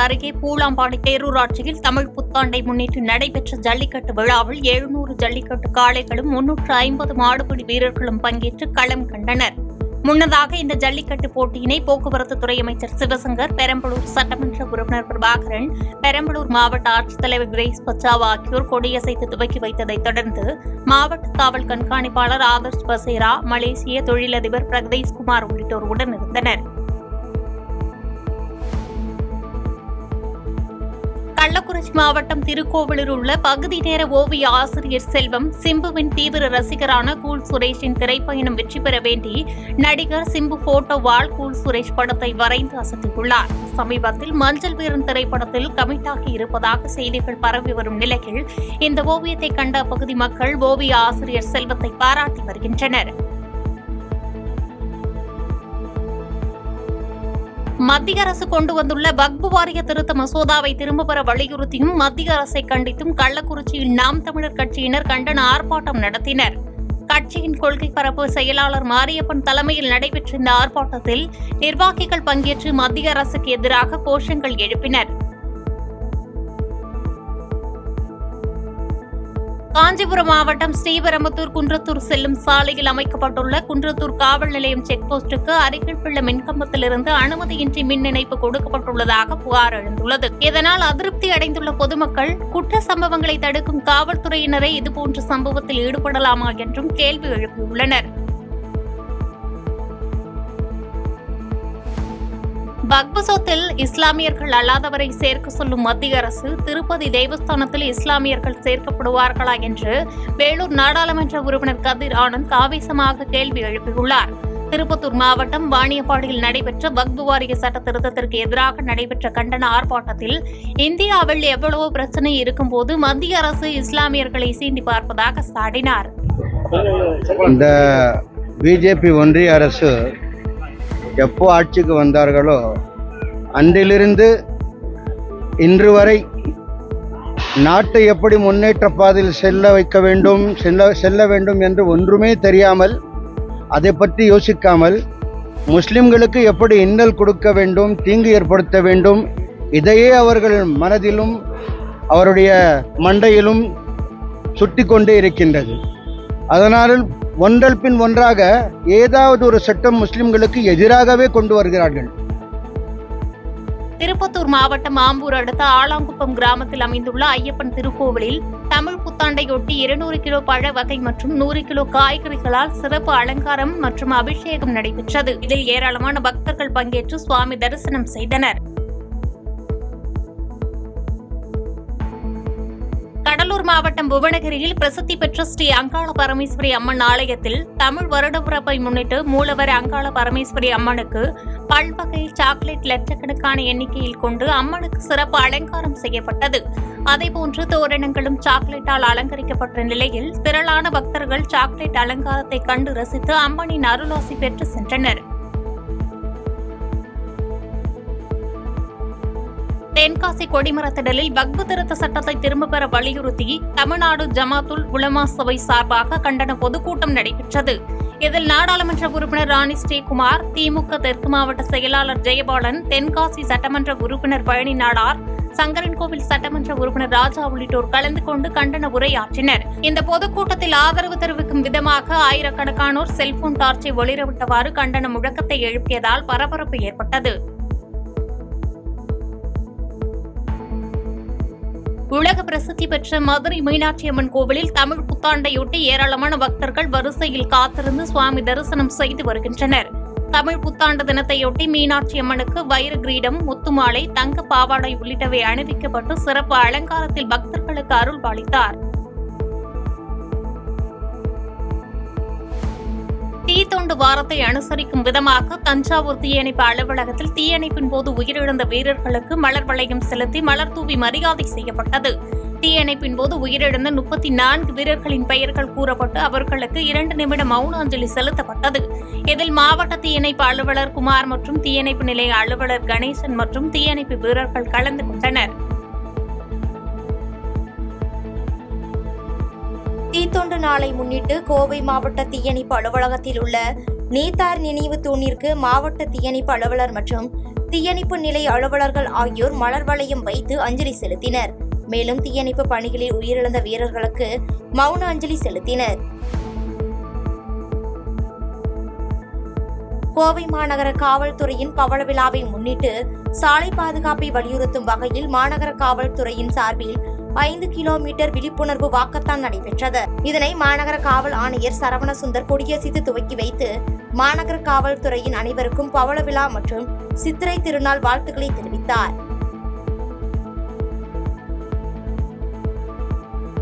அருகே பூலாம்பாடி பேரூராட்சியில் தமிழ் புத்தாண்டை முன்னிட்டு நடைபெற்ற ஜல்லிக்கட்டு விழாவில் 700 ஜல்லிக்கட்டு காளைகளும் 350 மாடுபிடி வீரர்களும் பங்கேற்று களம் கண்டனர். முன்னதாக இந்த ஜல்லிக்கட்டு போட்டியினை போக்குவரத்து துறை அமைச்சர் சிவசங்கர், பெரம்பலூர் சட்டமன்ற உறுப்பினர் பிரபாகரன், பெரம்பலூர் மாவட்ட ஆட்சித்தலைவர் கிரேஸ் பச்சாவ் ஆகியோர் கொடியசைத்து துவக்கி வைத்ததைத் தொடர்ந்து மாவட்ட காவல் கண்காணிப்பாளர் ஆதர்ஷ் பசேரா, மலேசிய தொழிலதிபர் பிரகதீஷ்குமார் உள்ளிட்டோர் உடனிருந்தனர். கள்ளக்குறிச்சி மாவட்டம் திருக்கோவிலூர் உள்ள பகுதி நேர ஓவிய ஆசிரியர் செல்வம் சிம்புவின் தீவிர ரசிகரான கூல் சுரேஷின் திரைப்பயணம் வெற்றி பெற வேண்டி நடிகர் சிம்பு போட்டோவால் கூல் சுரேஷ் படத்தை வரைந்து அசத்தியுள்ளார். சமீபத்தில் மஞ்சள் வீரன் திரைப்படத்தில் கமிட்டாகி இருப்பதாக செய்திகள் பரவி வரும் நிலையில் இந்த ஓவியத்தை கண்ட அப்பகுதி மக்கள் ஓவிய ஆசிரியர் செல்வத்தை பாராட்டி வருகின்றனர். மத்திய அரசு கொண்டு வந்துள்ள வக்பு வாரிய திருத்த மசோதாவை திரும்பப் பெற வலியுறுத்தியும் மத்திய அரசை கண்டித்தும் கள்ளக்குறிச்சியில் நாம் தமிழர் கட்சியினர் கண்டன ஆர்ப்பாட்டம் நடத்தினர். கட்சியின் கொள்கை பரப்பு செயலாளர் மாரியப்பன் தலைமையில் நடைபெற்ற இந்த ஆர்ப்பாட்டத்தில் நிர்வாகிகள் பங்கேற்று மத்திய அரசுக்கு எதிராக கோஷங்கள் எழுப்பினர். காஞ்சிபுரம் மாவட்டம் ஸ்ரீபெரும்புதூர் குன்றத்தூர் செல்லும் சாலையில் அமைக்கப்பட்டுள்ள குன்றத்தூர் காவல் நிலையம் செக் போஸ்டுக்கு அருகில் உள்ள மின்கம்பத்திலிருந்து அனுமதியின்றி மின் இணைப்பு கொடுக்கப்பட்டுள்ளதாக புகார் எழுந்துள்ளது. இதனால் அதிருப்தி அடைந்துள்ள பொதுமக்கள் குற்ற சம்பவங்களை தடுக்கும் காவல்துறையினரை இதுபோன்ற சம்பவத்தில் ஈடுபடலாமா என்றும் கேள்வி எழுப்பியுள்ளனர். வக்பு சொத்தில் இஸ்லாமியர்கள் அல்லாதவரை சேர்க்க சொல்லும் மத்திய அரசு திருப்பதி தேவஸ்தானத்தில் இஸ்லாமியர்கள் சேர்க்கப்படுவார்களா என்று வேலூர் நாடாளுமன்ற உறுப்பினர் கதிர் ஆனந்த் ஆவேசமாக கேள்வி எழுப்பியுள்ளார். திருப்பத்தூர் மாவட்டம் வாணியப்பாடியில் நடைபெற்ற வக்பு வாரிய சட்ட திருத்தத்திற்கு எதிராக நடைபெற்ற கண்டன ஆர்ப்பாட்டத்தில் இந்தியாவில் எவ்வளவு பிரச்சனை இருக்கும்போது மத்திய அரசு இஸ்லாமியர்களை சீண்டி பார்ப்பதாக சாடினார். இந்த பிஜேபி ஒன்றிய அரசு எப்போ ஆட்சிக்கு வந்தார்களோ அன்றிலிருந்து இன்று வரை நாட்டை எப்படி முன்னேற்ற பாதையில் செல்ல வேண்டும் என்று ஒன்றுமே தெரியாமல், அதை பற்றி யோசிக்காமல், முஸ்லிம்களுக்கு எப்படி இன்னல் கொடுக்க வேண்டும், தீங்கு ஏற்படுத்த வேண்டும், இதையே அவர்கள் மனதிலும் அவருடைய மண்டையிலும் சுட்டி கொண்டே இருக்கின்றது. அதனால் ஒன்றல் பின் ஒன்றாக ஏதாவது ஒரு சட்டம் முஸ்லிம்களுக்கு எதிராகவே கொண்டு வருகிறார்கள். திருப்பத்தூர் மாவட்டம் ஆம்பூர் அடுத்த ஆலாங்குப்பம் கிராமத்தில் அமைந்துள்ள ஐயப்பன் திருக்கோவிலில் தமிழ் புத்தாண்டையொட்டி 200 கிலோ பழ வகை மற்றும் 100 கிலோ காய்கறிகளால் சிறப்பு அலங்காரம் மற்றும் அபிஷேகம் நடைபெற்றது. இதில் ஏராளமான பக்தர்கள் பங்கேற்று சுவாமி தரிசனம் செய்தனர். கடலூர் மாவட்டம் புவனகிரியில் பிரசித்தி பெற்ற ஸ்ரீ அங்காள பரமேஸ்வரி அம்மன் ஆலயத்தில் தமிழ் வருடப்பிறப்பை முன்னிட்டு மூலவர் அங்காள பரமேஸ்வரி அம்மனுக்கு பல்வகை சாக்லேட் லட்சக்கணக்கான எண்ணிக்கையில் கொண்டு அம்மனுக்கு சிறப்பு அலங்காரம் செய்யப்பட்டது. அதேபோன்று தோரணங்களும் சாக்லேட்டால் அலங்கரிக்கப்பட்ட நிலையில் திரளான பக்தர்கள் சாக்லேட் அலங்காரத்தை கண்டு ரசித்து அம்மனின் அருளாசி பெற்று சென்றனர். தென்காசி கொடிமரத்திடலில் வக்பு திருத்த சட்டத்தை திரும்பப் பெற வலியுறுத்தி தமிழ்நாடு ஜமாத்துல் உலமா சபை சார்பாக கண்டன பொதுக்கூட்டம் நடைபெற்றது. இதில் நாடாளுமன்ற உறுப்பினர் ராணி ஸ்ரீகுமார், திமுக தெற்கு மாவட்ட செயலாளர் ஜெயபாலன், தென்காசி சட்டமன்ற உறுப்பினர் பழனி நாடார், சங்கரன்கோவில் சட்டமன்ற உறுப்பினர் ராஜா உள்ளிட்டோர் கலந்து கொண்டு கண்டன உரையாற்றினர். இந்த பொதுக்கூட்டத்தில் ஆதரவு தெரிவிக்கும் விதமாக ஆயிரக்கணக்கானோர் செல்போன் டார்ச்சை ஒளிரவிட்டவாறு கண்டன முழக்கத்தை எழுப்பியதால் பரபரப்பு ஏற்பட்டது. உலக பிரசித்தி பெற்ற மதுரை மீனாட்சி அம்மன் கோவிலில் தமிழ் புத்தாண்டையொட்டி ஏராளமான பக்தர்கள் வரிசையில் காத்திருந்து சுவாமி தரிசனம் செய்து வருகின்றனர். தமிழ் புத்தாண்டு தினத்தையொட்டி மீனாட்சி அம்மனுக்கு வைர கிரீடம், முத்துமாலை, தங்க பாவாடை உள்ளிட்டவை அணிவிக்கப்பட்டு சிறப்பு அலங்காரத்தில் பக்தர்களுக்கு அருள் பாலித்தார். தீத்தொண்டு வாரத்தை அனுசரிக்கும் விதமாக தஞ்சாவூர் தீயணைப்பு அலுவலகத்தில் தீயணைப்பின் போது உயிரிழந்த வீரர்களுக்கு மலர் வளையம் செலுத்தி மலர் தூவி மரியாதை செய்யப்பட்டது. தீயணைப்பின் போது உயிரிழந்த 34 வீரர்களின் பெயர்கள் கூறப்பட்டு அவர்களுக்கு 2 நிமிட மௌன அஞ்சலி செலுத்தப்பட்டது. இதில் மாவட்ட தீயணைப்பு அலுவலர் குமார் மற்றும் தீயணைப்பு நிலைய அலுவலர் கணேசன் மற்றும் தீயணைப்பு வீரர்கள் கலந்து கொண்டனர். தீத்தொண்டு நாளை முன்னிட்டு கோவை மாவட்ட தீயணைப்பு அலுவலகத்தில் உள்ள நேதார் நினைவு தூணிற்கு மாவட்ட தீயணைப்பு அலுவலர் மற்றும் தீயணைப்பு நிலைய அலுவலர்கள் ஆகியோர் மலர் வளையம் வைத்து அஞ்சலி செலுத்தினர். மேலும் தீயணைப்பு பணிகளில் உயிரிழந்த வீரர்களுக்கு மௌன அஞ்சலி செலுத்தினர். கோவை மாநகர காவல்துறையின் பவள விழாவை முன்னிட்டு சாலை பாதுகாப்பை வலியுறுத்தும் வகையில் மாநகர காவல்துறையின் சார்பில் 5 கிலோமீட்டர் விழிப்புணர்வு வாக்கத்தான் நடைபெற்றது. இதனை மாநகர காவல் ஆணையர் சரவணசுந்தர் கொடியசைத்து துவக்கி வைத்து மாநகர காவல்துறையின் அனைவருக்கும் பவள விழா மற்றும் சித்திரை திருநாள் வாழ்த்துக்களை தெரிவித்தார்.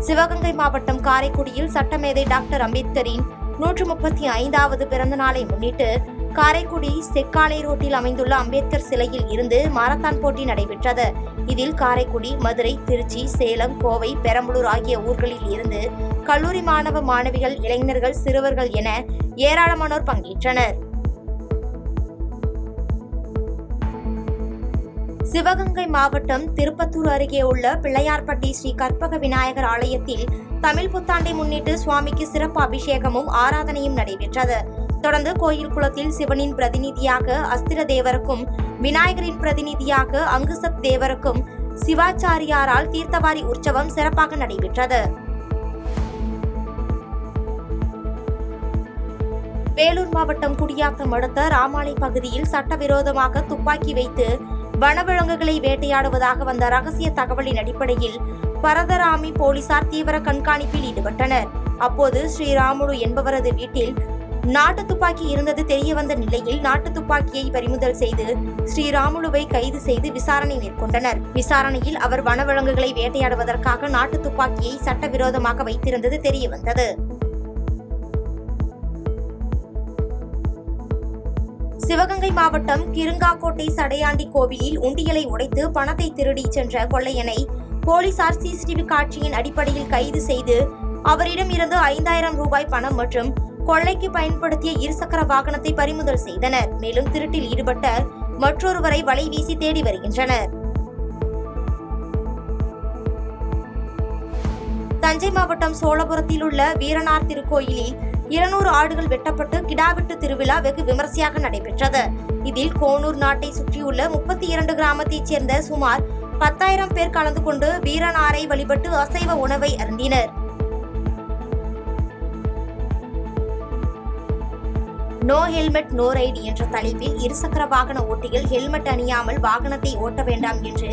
சிவகங்கை மாவட்டம் காரைக்குடியில் சட்டமேதை டாக்டர் அம்பேத்கரின் 135வது பிறந்த நாளை முன்னிட்டு காரைக்குடி செக்காலை ரோட்டில் அமைந்துள்ள அம்பேத்கர் சிலையில் இருந்து மாரத்தான் போட்டி நடைபெற்றது. இதில் காரைக்குடி, மதுரை, திருச்சி, சேலம், கோவை, பெரம்பலூர் ஆகிய ஊர்களில் இருந்து கல்லூரி மாணவ மாணவிகள், இளைஞர்கள், சிறுவர்கள் என ஏராளமானோர் பங்கேற்றனர். சிவகங்கை மாவட்டம் திருப்பத்தூர் அருகே உள்ள பிள்ளையார்பட்டி ஸ்ரீ கற்பக விநாயகர் ஆலயத்தில் தமிழ் புத்தாண்டை முன்னிட்டு சுவாமிக்கு சிறப்பு அபிஷேகமும் ஆராதனையும் நடைபெற்றது. தொடர்ந்து கோயில் குளத்தில் சிவனின் பிரதிநிதியாக அஸ்திர தேவருக்கும், விநாயகரின் பிரதிநிதியாக அங்குசத் தேவருக்கும் சிவாச்சாரியாரால் தீர்த்தவாரி உற்சவம் சிறப்பாக நடைபெற்றது. வேலூர் மாவட்டம் குடியாத்தம் அடுத்த ராமாலை பகுதியில் சட்டவிரோதமாக துப்பாக்கி வைத்து வனவிலங்குகளை வேட்டையாடுவதாக வந்த ரகசிய தகவலின் அடிப்படையில் பரதராமி போலீசார் தீவிர கண்காணிப்பில் ஈடுபட்டனர். அப்போது ஸ்ரீராமுலு என்பவரது வீட்டில் நாட்டு துப்பாக்கி இருந்தது தெரியவந்த நிலையில் நாட்டு துப்பாக்கியை பறிமுதல் செய்து ஸ்ரீராமுலுவை கைது செய்து விசாரணை மேற்கொண்டனர். விசாரணையில் அவர் வனவிலங்குகளை வேட்டையாடுவதற்காக நாட்டு துப்பாக்கியை சட்டவிரோதமாக வைத்திருந்தது தெரியவந்தது. சிவகங்கை மாவட்டம் கிருங்காக்கோட்டை சடையாண்டி கோவிலில் உண்டியலை உடைத்து பணத்தை திருடி சென்ற கொள்ளையனை போலீசார் சிசிடிவி காட்சியின் அடிப்படையில் கைது செய்து அவரிடம் இருந்து 5000 ரூபாய் பணம் மற்றும் கொள்ளைக்கு பயன்படுத்திய இருசக்கர வாகனத்தை பறிமுதல் செய்தனர். மேலும் திருட்டில் ஈடுபட்ட மற்றொருவரை வலை வீசி தேடி வருகின்றனர். தஞ்சை மாவட்டம் சோழபுரத்தில் உள்ள வீரனார் திருக்கோயிலில் 200 ஆடுகள் வெட்டப்பட்டு கிடாவெட்டு திருவிழா வெகு விமர்சையாக நடைபெற்றது. இதில் கோனூர் நாட்டை சுற்றியுள்ள 32 கிராமத்தைச் சேர்ந்த சுமார் 10,000 பேர் கலந்து கொண்டு வீரனாரை வழிபட்டு அசைவ உணவை அருந்தினர். நோ ஹெல்மெட் நோ ரைடு என்ற தலைப்பில் இருசக்கர வாகன ஓட்டிகள் ஹெல்மெட் அணியாமல் வாகனத்தை ஓட்ட வேண்டாம் என்று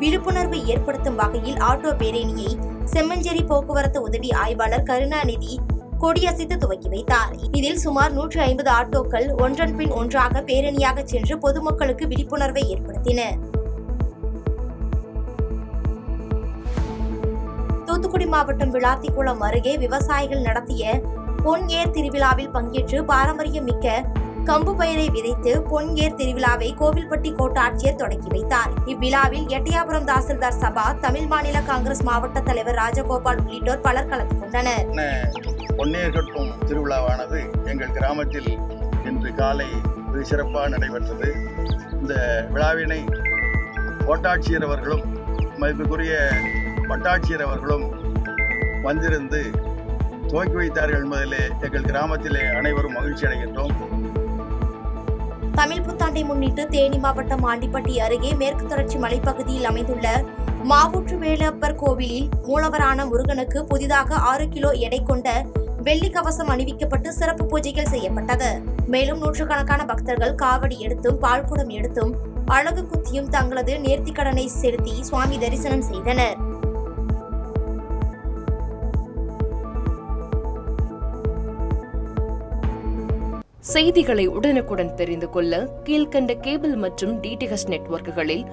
விழிப்புணர்வு ஏற்படுத்தும் வகையில் ஆட்டோ பேரணியை செம்மஞ்சேரி போக்குவரத்து உதவி ஆய்வாளர் கருணாநிதி கொடியசைத்து துவக்கி வைத்தார். இதில் சுமார் 150 ஆட்டோக்கள் ஒன்றன் பின் ஒன்றாக பேரணியாக சென்று பொதுமக்களுக்கு விழிப்புணர்வை ஏற்படுத்தின. தூத்துக்குடி மாவட்டம் விளாத்திக்குளம் அருகே விவசாயிகள் நடத்திய பொன் ஏர் திருவிழாவில் பங்கேற்று பாரம்பரியம் மிக்க கம்பு பயிரை விதைத்து பொன் ஏர் திருவிழாவை கோவில்பட்டி கோட்டாட்சியர் தொடங்கி வைத்தார். இவ்விழாவில் எட்டயாபுரம் தாசில்தார் சபா, தமிழ் மாநில காங்கிரஸ் மாவட்ட தலைவர் ராஜகோபால் உள்ளிட்டோர் பலர் கலந்து கொண்டனர். பொன்னேர் கட்டும் திருவிழாவானது எங்கள் கிராமத்தில் இன்று காலை சிறப்பாக நடைபெற்றது. இந்த விழாவினை கோட்டாட்சியர் அவர்களும் மதிப்புக்குரிய வட்டாட்சியர் அவர்களும் வந்திருந்து துவக்கி வைத்தார்கள் என்பதிலே எங்கள் கிராமத்திலே அனைவரும் மகிழ்ச்சி அடைகின்றோம். தமிழ் புத்தாண்டை முன்னிட்டு தேனி மாவட்டம் ஆண்டிப்பட்டி அருகே மேற்கு தொடர்ச்சி மலைப்பகுதியில் அமைந்துள்ள மாவூற்று வேலப்பர் கோவிலில் மூலவரான முருகனுக்கு புதிதாக 6 கிலோ எடை கொண்ட வெள்ளி கவசம் அணிவிக்கப்பட்டு சிறப்பு பூஜைகள் செய்யப்பட்டது. மேலும் நூற்றுக்கணக்கான பக்தர்கள் காவடி எடுத்தும் பால்குடம் எடுத்தும் அழகு குத்தியும் தங்களது நேர்த்திக்கடனை செலுத்தி சுவாமி தரிசனம் செய்தனர். செய்திகளை உடனுக்குடன் தெரிந்து கொள்ள கீழ்கண்ட கேபிள் மற்றும் டிடிஎச் நெட்வொர்க்குகளில்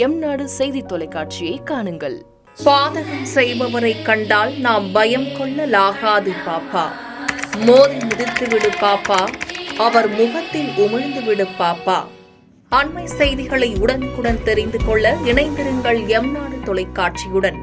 எம்நாடு செய்தி தொலைக்காட்சியை காணுங்கள். பாதகம் செய்பவரை கண்டால் நாம் பயம் கொள்ளலாகாது பாப்பா. மோதி மிதித்து விடு பாப்பா, அவர் முகத்தில் உமிழ்ந்து விடு பாப்பா. அண்மை செய்திகளை உடனுக்குடன் தெரிந்து கொள்ள இணைந்திருங்கள் எம்நாடு தொலைக்காட்சியுடன்.